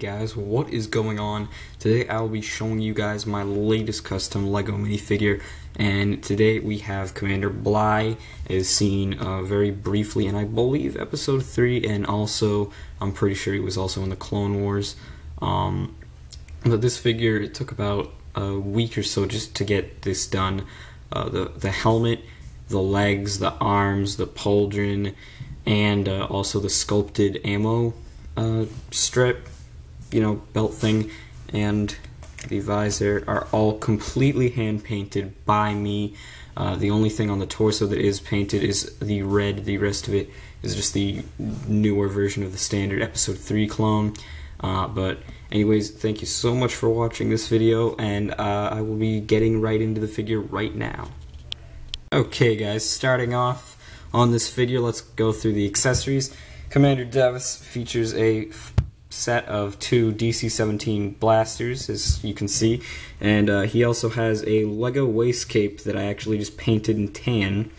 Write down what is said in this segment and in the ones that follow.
Guys, what is going on? Today I will be showing you guys my latest custom LEGO minifigure, and today we have Commander Bly is seen very briefly in I believe episode 3, and also I'm pretty sure he was also in the Clone Wars. But this figure, it took about a week or so just to get this done. The helmet, the legs, the arms, the pauldron, and also the sculpted ammo strip, belt thing, and the visor are all completely hand painted by me. The only thing on the torso that is painted is the red. The rest of it is just the newer version of the standard episode 3 clone. But anyways, thank you so much for watching this video, and I will be getting right into the figure right now. Okay guys, starting off on this figure, let's go through the accessories. Commander Deviss features a set of 2 DC-17 blasters, as you can see, and he also has a LEGO waist cape that I actually just painted in tan.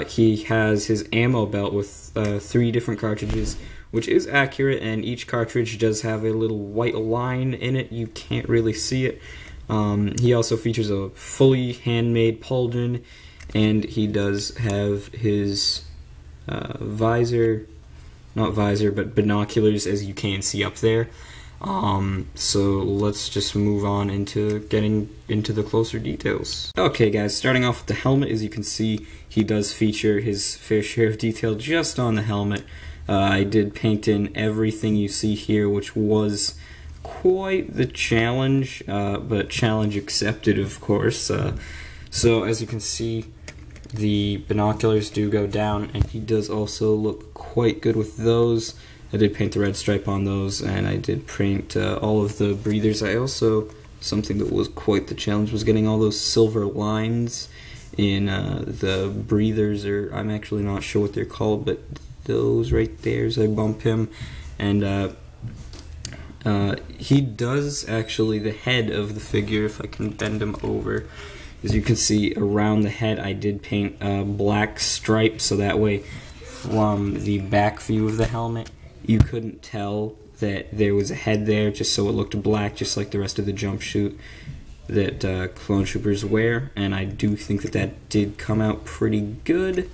He has his ammo belt with 3 different cartridges, which is accurate, and each cartridge does have a little white line in it. You can't really see it. He also features a fully handmade pauldron, and he does have his not visor, but binoculars, as you can see up there. So let's just move on into getting into the closer details. Okay guys, starting off with the helmet, as you can see, he does feature his fair share of detail just on the helmet. I did paint in everything you see here, which was quite the challenge, but challenge accepted, of course. So as you can see, the binoculars do go down, and he does also look quite good with those. I did paint the red stripe on those, and I did paint all of the breathers. I also, something that was quite the challenge was getting all those silver lines in the breathers, or I'm actually not sure what they're called, but those right there as I bump him. And he does actually, the head of the figure, if I can bend him over, as you can see around the head I did paint a black stripe, so that way from the back view of the helmet you couldn't tell that there was a head there, just so it looked black, just like the rest of the jumpsuit that clone troopers wear. And I do think that that did come out pretty good.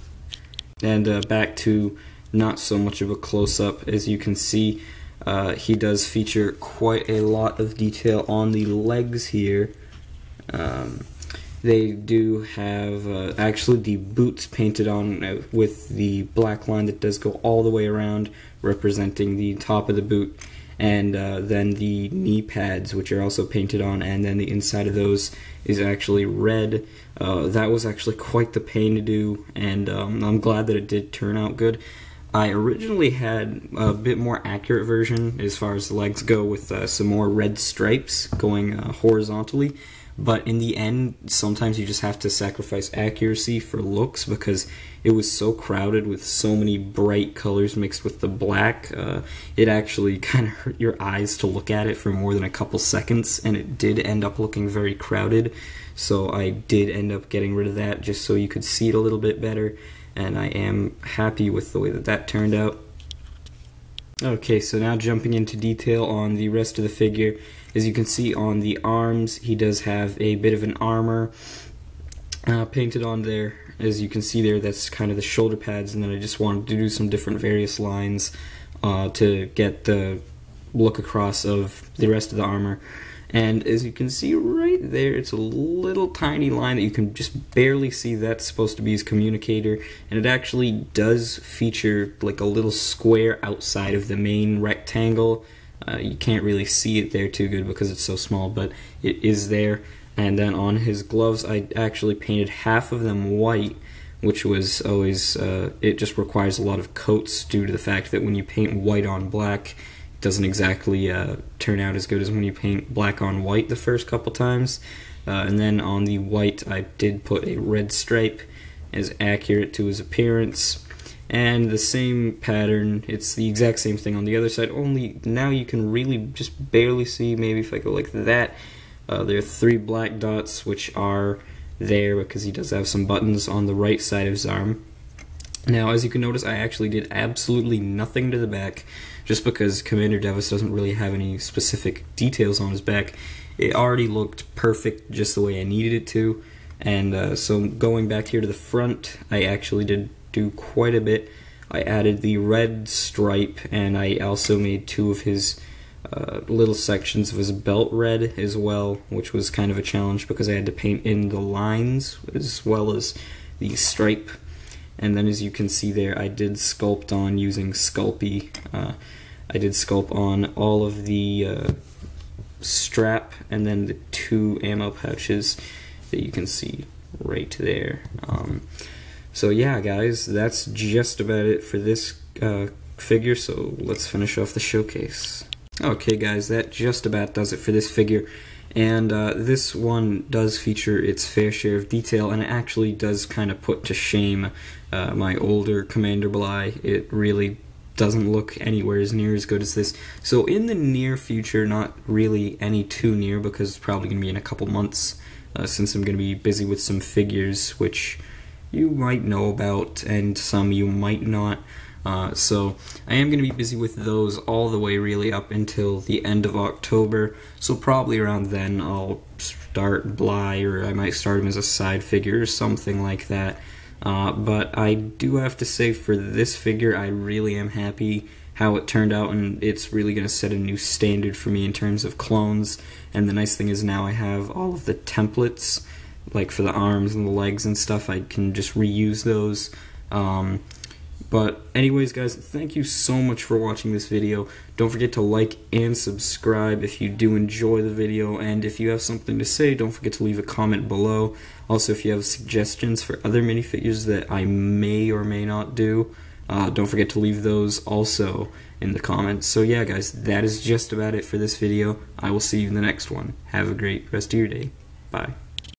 And back to not so much of a close-up, as you can see, he does feature quite a lot of detail on the legs here. They do have actually the boots painted on with the black line that does go all the way around, representing the top of the boot, and then the knee pads, which are also painted on, and then the inside of those is actually red. That was actually quite the pain to do, and I'm glad that it did turn out good. I originally had a bit more accurate version as far as the legs go, with some more red stripes going horizontally. But in the end, sometimes you just have to sacrifice accuracy for looks, because it was so crowded with so many bright colors mixed with the black. It actually kind of hurt your eyes to look at it for more than a couple seconds, and it did end up looking very crowded. So I did end up getting rid of that just so you could see it a little bit better, and I am happy with the way that that turned out. Okay, so now jumping into detail on the rest of the figure. As you can see on the arms, he does have a bit of an armor painted on there. As you can see there, that's kind of the shoulder pads, and then I just wanted to do some different various lines to get the look across of the rest of the armor. And as you can see right there, it's a little tiny line that you can just barely see. That's supposed to be his communicator, and it actually does feature like a little square outside of the main rectangle. You can't really see it there too good because it's so small, but it is there. And then on his gloves, I actually painted half of them white, which was always, it just requires a lot of coats due to the fact that when you paint white on black, it doesn't exactly turn out as good as when you paint black on white the first couple times. And then on the white, I did put a red stripe as accurate to his appearance. And the same pattern, it's the exact same thing on the other side, only now you can really just barely see. Maybe if I go like that, there are 3 black dots which are there because he does have some buttons on the right side of his arm. Now, as you can notice, I actually did absolutely nothing to the back. just because Commander Deviss doesn't really have any specific details on his back. It already looked perfect just the way I needed it to, and so going back here to the front, I actually did do quite a bit. I added the red stripe, and I also made two of his little sections of his belt red as well, which was kind of a challenge because I had to paint in the lines as well as the stripe. And then as you can see there, I did sculpt on using Sculpey. I did sculpt on all of the strap and then the two ammo pouches that you can see right there. So yeah, guys, that's just about it for this figure, so let's finish off the showcase. Okay guys, that just about does it for this figure, and this one does feature its fair share of detail, and it actually does kind of put to shame my older Commander Bly. It really doesn't look anywhere as near as good as this. So in the near future, not really any too near, because it's probably going to be in a couple months, since I'm going to be busy with some figures, which you might know about, and some you might not. So I am going to be busy with those all the way really up until the end of October, so probably around then I'll start Bly, or I might start him as a side figure or something like that. But I do have to say, for this figure, I really am happy how it turned out, and it's really going to set a new standard for me in terms of clones. And the nice thing is now I have all of the templates, like for the arms and the legs and stuff. I can just reuse those. But anyways guys, thank you so much for watching this video. Don't forget to like and subscribe if you do enjoy the video, and if you have something to say, don't forget to leave a comment below. Also, if you have suggestions for other minifigures that I may or may not do, don't forget to leave those also in the comments. So yeah guys, that is just about it for this video. I will see you in the next one. Have a great rest of your day. Bye.